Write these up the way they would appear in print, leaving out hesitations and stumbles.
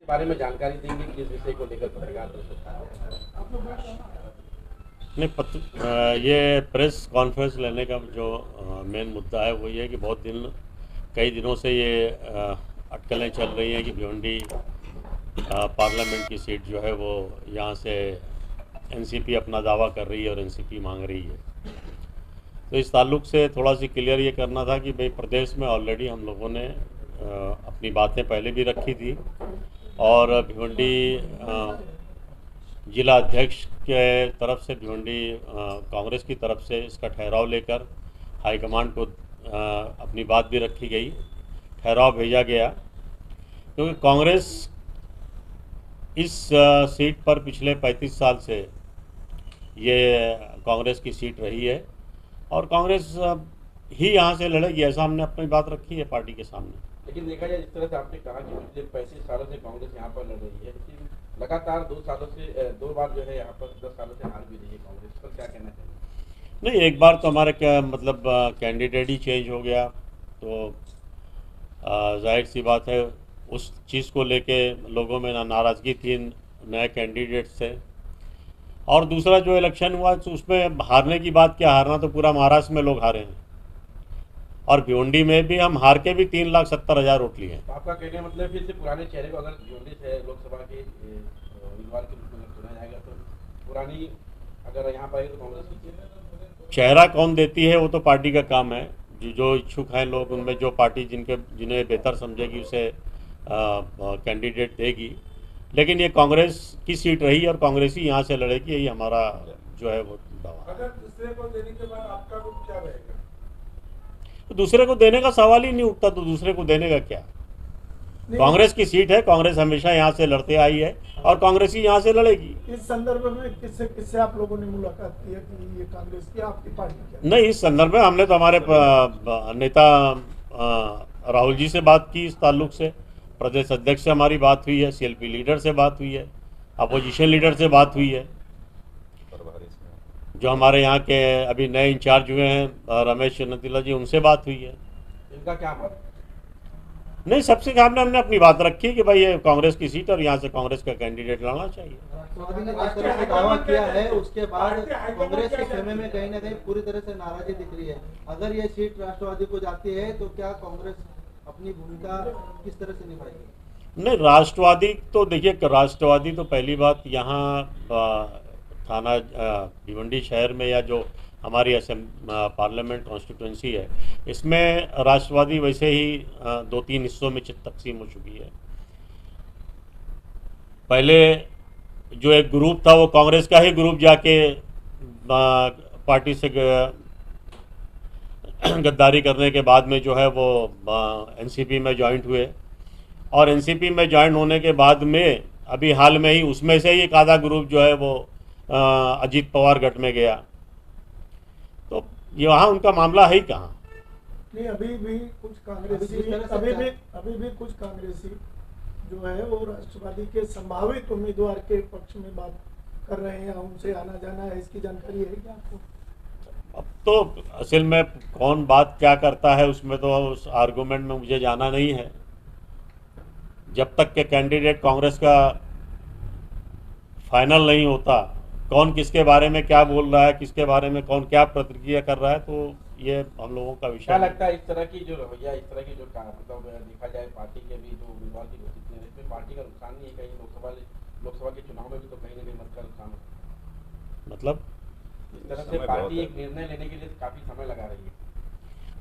बारे में जानकारी देंगे कि इस विषय को लेकर पत्रकार नहीं ये प्रेस कॉन्फ्रेंस लेने का जो मेन मुद्दा है वो ये है कि कई दिनों से ये अटकलें चल रही हैं कि भिवंडी पार्लियामेंट की सीट जो है वो यहाँ से एनसीपी अपना दावा कर रही है और एनसीपी मांग रही है। तो इस ताल्लुक से थोड़ा सी क्लियर ये करना था कि भाई प्रदेश में ऑलरेडी हम लोगों ने अपनी बातें पहले भी रखी थी और भिवंडी जिला अध्यक्ष के तरफ से भिवंडी कांग्रेस की तरफ से इसका ठहराव लेकर हाईकमांड को अपनी बात भी रखी गई, ठहराव भेजा गया, क्योंकि कांग्रेस इस सीट पर पिछले 35 साल से ये कांग्रेस की सीट रही है और कांग्रेस ही यहाँ से लड़ेगी, ऐसा हमने अपनी बात रखी है पार्टी के सामने। लेकिन देखा जाए, जिस तरह से आपने कहा कि पिछले 35 सालों से कांग्रेस यहाँ पर लड़ रही है, लेकिन लगातार 2 बार जो है यहाँ पर 10 सालों से हार भी रही है कांग्रेस, पर क्या कहना चाहिए? नहीं, एक बार तो हमारे कैंडिडेट ही चेंज हो गया, तो जाहिर सी बात है उस चीज़ को लेके लोगों में नाराज़गी थी नए कैंडिडेट से। और दूसरा जो इलेक्शन हुआ तो उसमें हारने की बात क्या, हारना तो पूरा महाराष्ट्र में लोग हारे हैं और भिवंडी में भी हम हार के भी 3,70,000 वोट लिए हैं। तो आपका कहने का मतलब फिर से पुराने चेहरे को अगर भिवंडी से लोकसभा के उम्मीदवार के रूप में चुना जाएगा तो पुरानी अगर यहाँ पर आएगी तो कांग्रेस की चेहरा कौन देती है वो तो पार्टी का काम है। जो इच्छुक हैं लोग, उनमें जो पार्टी जिन्हें बेहतर समझेगी उसे कैंडिडेट देगी, लेकिन ये कांग्रेस की सीट रही और कांग्रेस ही यहाँ से लड़ेगी, यही हमारा जो है वो दावा। अगर दूसरे को देने के बाद आपका रुख क्या रहेगा? तो दूसरे को देने का सवाल ही नहीं उठता, तो दूसरे को देने का क्या। कांग्रेस की सीट है, कांग्रेस हमेशा यहाँ से लड़ते आई है और कांग्रेस ही यहाँ से लड़ेगी। इस संदर्भ में किससे आप लोगों ने मुलाकात की है कि ये कांग्रेस की आपकी पार्टी क्या? नहीं, इस संदर्भ में हमने तो हमारे नेता राहुल जी से बात की, इस ताल्लुक से प्रदेश अध्यक्ष से हमारी बात हुई है, सीएलपी लीडर से बात हुई है, अपोजिशन लीडर से बात हुई है, जो हमारे यहाँ के अभी नए इंचार्ज हुए हैं रमेश नतीला जी, उनसे बात हुई है। इनका क्या मामला? नहीं, सबसे सामने हमने अपनी बात रखी कि भाई ये कांग्रेस की सीट और यहाँ से कांग्रेस का कैंडिडेट लाना चाहिए। राष्ट्रवादी ने जिस तरह से दावा किया है उसके बाद कांग्रेस के खेमे में कहीं ना कहीं पूरी तरह से नाराजगी दिख रही है। अगर ये सीट राष्ट्रवादी को जाती है तो क्या कांग्रेस अपनी भूमिका किस तरह से निभाएगी? नहीं, राष्ट्रवादी तो देखिए, राष्ट्रवादी तो पहली बात यहाँ थाना भिवंडी शहर में या जो हमारी पार्लियामेंट कॉन्स्टिट्यूंसी है, इसमें राष्ट्रवादी वैसे ही 2-3 हिस्सों में तकसीम हो चुकी है। पहले जो एक ग्रुप था वो कांग्रेस का ही ग्रुप जाके पार्टी से गद्दारी करने के बाद में जो है वो एनसीपी में ज्वाइंट हुए और एनसीपी में ज्वाइन होने के बाद में अभी हाल में ही उसमें से ही एक आधा ग्रुप जो है वो अजीत पवार गठ में गया, तो यहाँ उनका मामला है ही कहाँ। नहीं, अभी भी कुछ कांग्रेसी जो है वो राष्ट्रवादी के संभावित उम्मीदवार के पक्ष में बात कर रहे हैं, उनसे आना जाना है, इसकी जानकारी है क्या आपको? अब तो असल में कौन बात क्या करता है उसमें तो उस आर्गूमेंट में मुझे जाना नहीं है। जब तक के कैंडिडेट कांग्रेस का फाइनल नहीं होता, कौन किसके बारे में क्या बोल रहा है, किसके बारे में कौन क्या प्रतिक्रिया कर रहा है, तो ये हम लोगों का विषय। क्या लगता है इस तरह की जो रवैया, इस तरह की जो मतलब देखा जाए पार्टी के भी जो उम्मीदवार की घोषित है, इसमें पार्टी का नुकसान नहीं है कहीं? लोकसभा के चुनाव में भी तो कहीं ना कहीं मत का नुकसान होता, मतलब इस तरह से पार्टी एक निर्णय लेने के लिए काफी समय लगा रही है।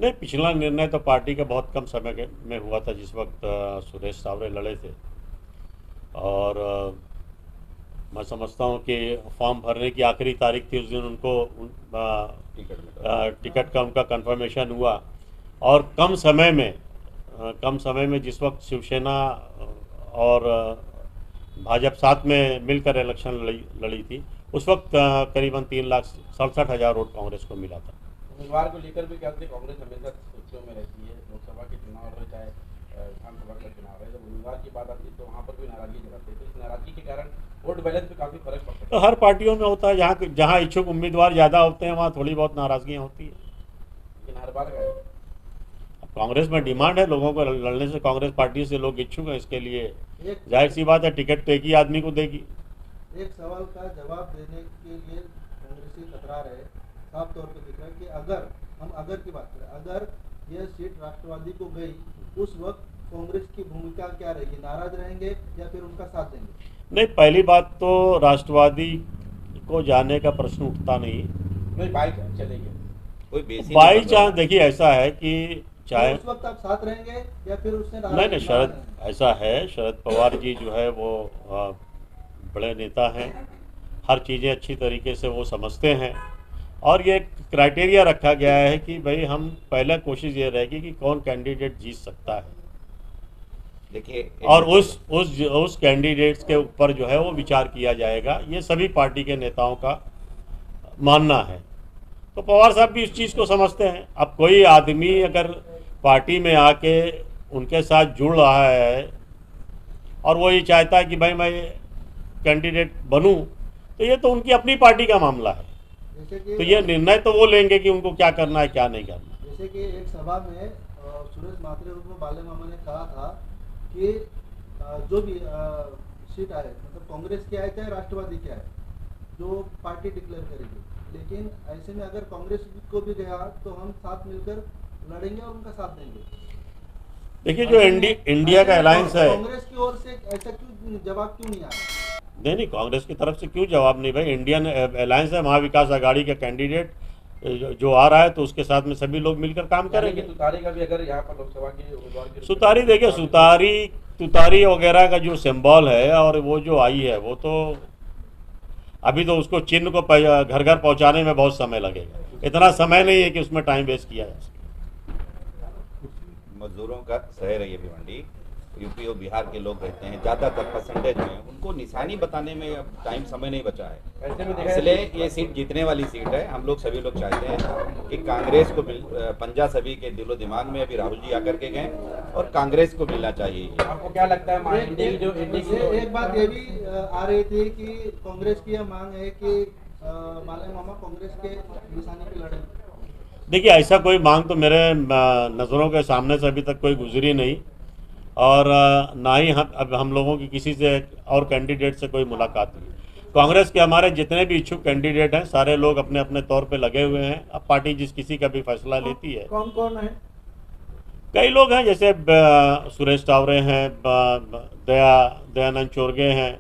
नहीं, पिछला निर्णय तो पार्टी का बहुत कम समय में हुआ था, जिस वक्त सुरेश सावरे लड़े थे, और मैं समझता हूँ कि फॉर्म भरने की आखिरी तारीख थी, उस दिन उनको टिकट का उनका कंफर्मेशन हुआ और कम समय में जिस वक्त शिवसेना और भाजपा साथ में मिलकर इलेक्शन लड़ी थी, उस वक्त करीबन 3,67,000 वोट कांग्रेस को मिला था। उम्मीदवार को लेकर भी कहते कांग्रेस हमेशा सुर्खियों में रहती है, लोकसभा के चुनाव रहे चाहे विधानसभा का चुनाव रहे, जब उम्मीदवार की बात आती है तो वहाँ पर भी नाराजगी जताते हैं, तो इस नाराजगी के कारण वोट बैलेंस पे काफी फर्क पड़ता है। तो हर पार्टियों में होता है, जहाँ इच्छुक उम्मीदवार ज़्यादा होते हैं वहाँ थोड़ी बहुत नाराजगियाँ होती है, लेकिन हर बार कांग्रेस में डिमांड है लोगों को लड़ने से, कांग्रेस पार्टी से लोग इच्छुक हैं इसके लिए, एक जाहिर सी बात है टिकट तो एक ही आदमी को देगी। एक सवाल का जवाब देने के लिए कांग्रेसी कतरा रहे, साफ तौर पे दिख रहा है कि अगर की बात करें, अगर यह सीट राष्ट्रवादी को गई, उस वक्त कांग्रेस की भूमिका क्या रहेगी? नाराज रहेंगे या फिर उनका साथ देंगे? नहीं, पहली बात तो राष्ट्रवादी को जाने का प्रश्न उठता नहीं। बाई चांस चलेंगे, कोई बेसिक बाई चांस देखिए ऐसा है कि चाहे तो उस वक्त आप साथ रहेंगे या फिर उससे नहीं, शरद ऐसा है, शरद पवार जी जो है वो बड़े नेता हैं, हर चीज़ें अच्छी तरीके से वो समझते हैं, और ये क्राइटेरिया रखा गया है कि भाई हम पहले कोशिश ये रहेगी कि कौन कैंडिडेट जीत सकता है, देखिए, और उस कैंडिडेट्स के ऊपर जो है वो विचार किया जाएगा। ये सभी पार्टी के नेताओं का मानना है। तो पवार साहब भी इस चीज़ को समझते हैं। अब कोई आदमी अगर पार्टी में आके उनके साथ जुड़ रहा है और वो ये चाहता है कि भाई मैं कैंडिडेट बनूं, तो ये तो उनकी अपनी पार्टी का मामला है। तो ये निर्णय तो वो लेंगे कि उनको क्या करना है क्या नहीं करना। जैसे कि एक सभा में सुरेश मात्रे उर्फ बाले मामा ने कहा था कि जो भी सीट आए, मतलब कांग्रेस की आए चाहे राष्ट्रवादी की आए, जो पार्टी डिक्लेयर करेगी, लेकिन ऐसे में अगर कांग्रेस को भी गया तो हम साथ मिलकर लड़ेंगे और उनका साथ देंगे। देखिए, जो इंडिया का अलायंस है, कांग्रेस की ओर से ऐसा क्यों जवाब क्यों नहीं आया? नहीं, कांग्रेस की तरफ से क्यों जवाब नहीं भाई? इंडियन अलायंस है, महाविकास आघाड़ी का कैंडिडेट जो आ रहा है तो उसके साथ में सभी लोग मिलकर काम करेंगे। सुतारी का भी अगर यहाँ पर लोकसभा के उम्मीदवार की सुतारी देखिए, तुतारी वगैरह का जो सिंबल है और वो जो आई है, वो तो अभी तो उसको चिन्ह को घर घर पहुंचाने में बहुत समय लगेगा। इतना समय नहीं है कि उसमें टाइम वेस्ट किया जा सके। मजदूरों का शहर है ये भिवंडी, यूपी और बिहार के लोग रहते हैं, ज़्यादातर परसेंटेज में उनको निशानी बताने में अब टाइम समय नहीं बचा है। ऐसे में देखा इसलिए ये सीट जीतने वाली सीट है। हम लोग सभी लोग चाहते हैं कि कांग्रेस को पंजा सभी के दिलो दिमाग में अभी राहुल जी आकर के गए और कांग्रेस को मिलना चाहिए। आपको क्या लगता है एक बात ये भी आ रही थी कि कांग्रेस की यह मांग है कि बाले मामा कांग्रेस के निशाने पे लड़े। देखिए, ऐसा कोई मांग तो मेरे नज़रों के सामने से अभी तक कोई गुजरी नहीं, और ना ही हम लोगों की किसी से और कैंडिडेट से कोई मुलाकात हुई। कांग्रेस के हमारे जितने भी इच्छुक कैंडिडेट हैं सारे लोग अपने अपने तौर पे लगे हुए हैं। अब पार्टी जिस किसी का भी फैसला लेती है। कौन कौन है? कई लोग हैं, जैसे सुरेश टावरे हैं, दयानंद चोरगे हैं,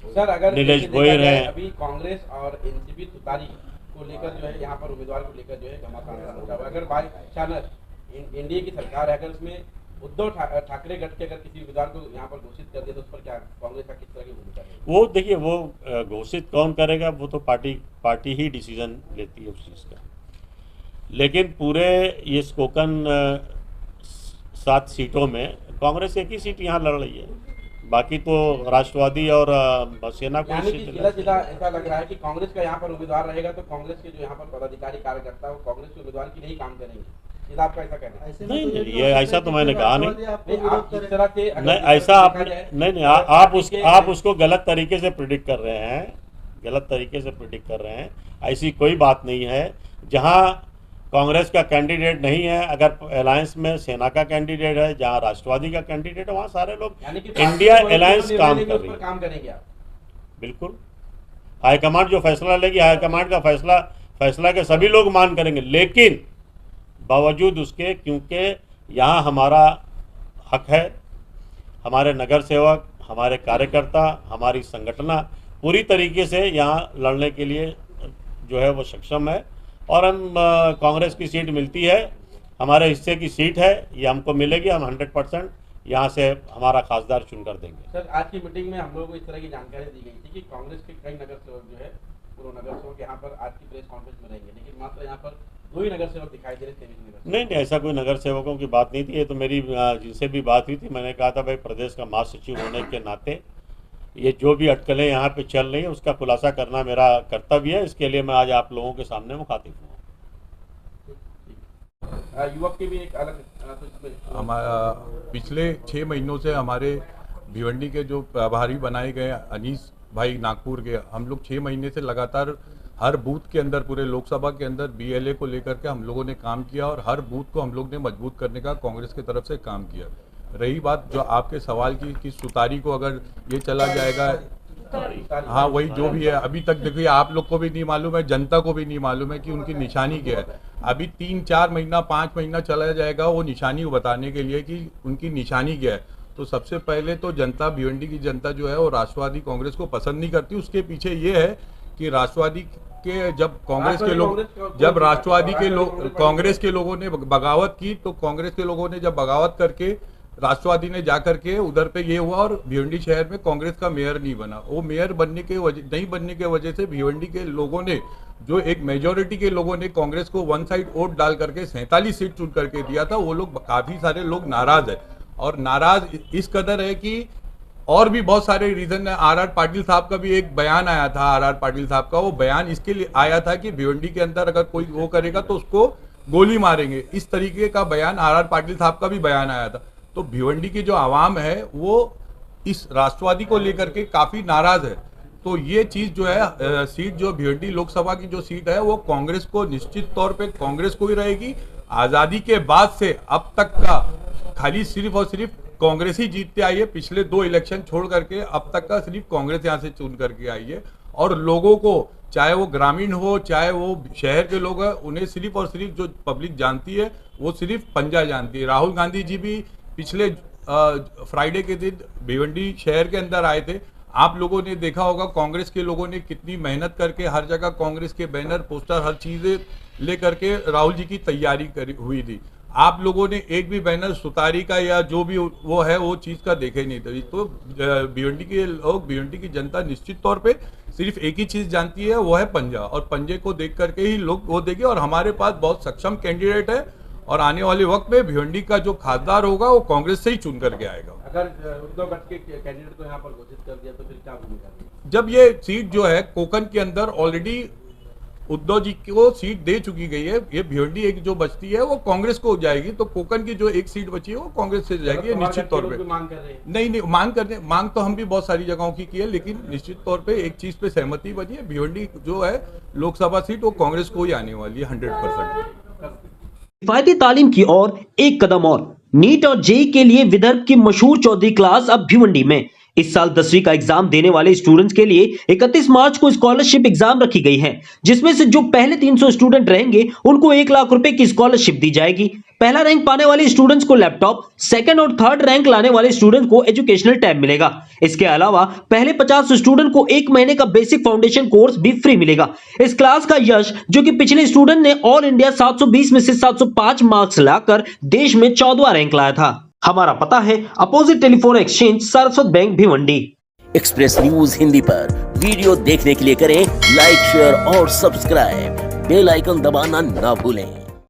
सर, अगर नीलेश गोयल हैं। अभी कांग्रेस और एनसीपी तुतारी को लेकर जो है यहाँ पर उम्मीदवार को लेकर जो है घमासान मचा हुआ है। अगर बाई चांस एनडीए की सरकार है, अगर उसमें उद्धव ठाकरे गठ के अगर किसी उम्मीदवार को यहाँ पर घोषित कर दिया तो उस पर क्या कांग्रेस का किस तरह की भूमिका है? वो देखिए, वो घोषित कौन करेगा वो तो पार्टी ही डिसीजन लेती है उस चीज़ का। लेकिन पूरे ये स्पोकन 7 सीटों में कांग्रेस एक ही सीट यहाँ लड़ रही है, बाकी तो राष्ट्रवादी और सेना को सीधा ऐसा लग रहा है कि कांग्रेस का यहाँ पर उम्मीदवार रहेगा तो कांग्रेस के जो यहाँ पर पदाधिकारी कार्यकर्ता वो कांग्रेस के उम्मीदवार की नहीं काम करेंगे। सीधा आपका ऐसा कहना है? नहीं, ये ऐसा तो मैंने कहा नहीं। नहीं, ऐसा आप नहीं, आप उसको गलत तरीके से प्रिडिक्ट कर रहे हैं, गलत तरीके से प्रिडिक्ट कर रहे हैं। ऐसी कोई बात नहीं है। जहाँ कांग्रेस का कैंडिडेट नहीं है, अगर अलायंस में सेना का कैंडिडेट है, जहाँ राष्ट्रवादी का कैंडिडेट है, वहाँ सारे लोग इंडिया अलायंस काम कर रही है। करेंगे आप? बिल्कुल, हाईकमांड जो फैसला लेगी, हाईकमांड का फैसला के सभी लोग मान करेंगे। लेकिन बावजूद उसके, क्योंकि यहाँ हमारा हक है, हमारे नगर सेवक, हमारे कार्यकर्ता, हमारी संगठना पूरी तरीके से यहाँ लड़ने के लिए जो है वो सक्षम है। और हम कांग्रेस की सीट मिलती है, हमारे हिस्से की सीट है, ये हमको मिलेगी। हम 100% यहाँ से हमारा खासदार चुन कर देंगे। सर, आज की मीटिंग में हम लोगों को इस तरह की जानकारी दी गई थी कि कांग्रेस के कई नगर सेवक जो है, पूर्व नगर सेवक यहाँ पर आज की प्रेस कॉन्फ्रेंस में रहेंगे, लेकिन मात्र यहाँ पर 2 ही नगर सेवक दिखाई दे रहे थे। नहीं, ऐसा कोई नगर सेवकों की बात नहीं थी। ये तो मेरी जिनसे भी बात हुई थी, मैंने कहा था भाई प्रदेश का महासचिव होने के नाते ये जो भी अटकलें यहाँ पे चल रही हैं उसका खुलासा करना मेरा कर्तव्य है। इसके लिए मैं आज आप लोगों के सामने मुखातिब हूँ। युवक की भी एक अलग हमारा पिछले 6 महीनों से हमारे भिवंडी के जो प्रभारी बनाए गए अनीस भाई नागपुर के, हम लोग 6 महीने से लगातार हर बूथ के अंदर पूरे लोकसभा के अंदर BLA को लेकर के हम लोगों ने काम किया और हर बूथ को हम लोग ने मजबूत करने का कांग्रेस की तरफ से काम किया। रही बात जो आपके सवाल की कि सुतारी को अगर ये चला जाएगा, हाँ वही जो भी है, अभी तक देखिए आप लोग को भी नहीं मालूम है, जनता को भी नहीं मालूम है कि उनकी निशानी क्या है। अभी 3-4 महीना 5 महीना चला जाएगा वो निशानी को बताने के लिए कि उनकी निशानी क्या है। तो सबसे पहले तो जनता, भिवंडी की जनता जो है वो राष्ट्रवादी कांग्रेस को पसंद नहीं करती। उसके पीछे ये है कि राष्ट्रवादी के जब कांग्रेस के लोग, जब राष्ट्रवादी के लोग, कांग्रेस के लोगों ने बगावत की, तो कांग्रेस के लोगों ने जब बगावत करके राष्ट्रवादी ने जाकर के उधर पे ये हुआ और भिवंडी शहर में कांग्रेस का मेयर नहीं बना। वो मेयर नहीं बनने के वजह से भिवंडी के लोगों ने, जो एक मेजोरिटी के लोगों ने कांग्रेस को वन साइड वोट डाल करके 47 सीट चुन करके दिया था, वो लोग, काफी सारे लोग नाराज है। और नाराज इस कदर है कि और भी बहुत सारे रीजन है। आर पाटिल साहब का भी एक बयान आया था, आर पाटिल साहब का, वो बयान इसके लिए आया था कि भिवंडी के अंदर अगर कोई वो करेगा तो उसको गोली मारेंगे, इस तरीके का बयान आर पाटिल साहब का भी बयान आया था। तो भिवंडी की जो आवाम है वो इस राष्ट्रवादी को लेकर के काफी नाराज है। तो ये चीज जो है, सीट जो भिवंडी लोकसभा की जो सीट है वो कांग्रेस को, निश्चित तौर पे कांग्रेस को ही रहेगी। आजादी के बाद से अब तक का खाली सिर्फ और सिर्फ कांग्रेस ही जीतते आई है। पिछले 2 इलेक्शन छोड़ करके अब तक का सिर्फ कांग्रेस यहाँ से चुन करके आई है। और लोगों को, चाहे वो ग्रामीण हो चाहे वो शहर के लोग हैं, उन्हें सिर्फ और सिर्फ जो पब्लिक जानती है वो सिर्फ पंजा जानती है। राहुल गांधी जी भी पिछले फ्राइडे के दिन भिवंडी शहर के अंदर आए थे। आप लोगों ने देखा होगा कांग्रेस के लोगों ने कितनी मेहनत करके हर जगह कांग्रेस के बैनर, पोस्टर, हर चीजें लेकर के राहुल जी की तैयारी करी हुई थी। आप लोगों ने एक भी बैनर सुतारी का या जो भी वो है वो चीज का देखे नहीं था। तो भिवंडी के लोग, भिवंडी की जनता निश्चित तौर पे सिर्फ एक ही चीज जानती है, वो है पंजा, और पंजे को देख करके ही लोग वो देंगे। और हमारे पास बहुत सक्षम कैंडिडेट है और आने वाले वक्त में भिवंडी का जो खासदार होगा वो कांग्रेस से ही चुन करके आएगा। अगर उद्धव गट के कैंडिडेट को यहाँ पर घोषित कर दिया तो फिर क्या भूमिका? जब ये सीट जो है कोकन के अंदर ऑलरेडी उद्धव जी को सीट दे चुकी गई है, ये भिवंडी एक जो बचती है वो कांग्रेस को जाएगी, तो कोकन की जो एक सीट बची है वो कांग्रेस से जाएगी निश्चित तौर पे। मांग कर रहे हैं? नहीं, मांग तो हम भी बहुत सारी जगहों की है, लेकिन निश्चित तौर पे एक चीज पे सहमति बनी है, भिवंडी जो है लोकसभा सीट वो कांग्रेस को ही आने वाली है 100%। किफायती तालीम की ओर एक कदम और। नीट और जेईई के लिए विदर्भ की मशहूर चौधरी क्लास अब भिवंडी में। इस साल 10वीं का एग्जाम देने वाले स्टूडेंट्स के लिए 31 मार्च को स्कॉलरशिप एग्जाम रखी गई है, जिसमें से जो पहले 300 स्टूडेंट रहेंगे उनको 1 लाख रुपए की स्कॉलरशिप दी जाएगी। पहला रैंक पाने वाले स्टूडेंट्स को लैपटॉप, सेकंड और थर्ड रैंक लाने वाले स्टूडेंट्स को एजुकेशनल टैब मिलेगा। इसके अलावा पहले 50 स्टूडेंट को 1 महीने का बेसिक फाउंडेशन कोर्स भी फ्री मिलेगा। इस क्लास का यश, जो कि पिछले स्टूडेंट ने ऑल इंडिया 720 में से 705 मार्क्स लाकर देश में 14वां रैंक लाया था। हमारा पता है opposite telephone exchange, Saraswat bank, Bhiwandi. Express news Hindi पर वीडियो देखने के लिए करें लाइक, शेयर और सब्सक्राइब। बेल आइकन दबाना ना भूलें।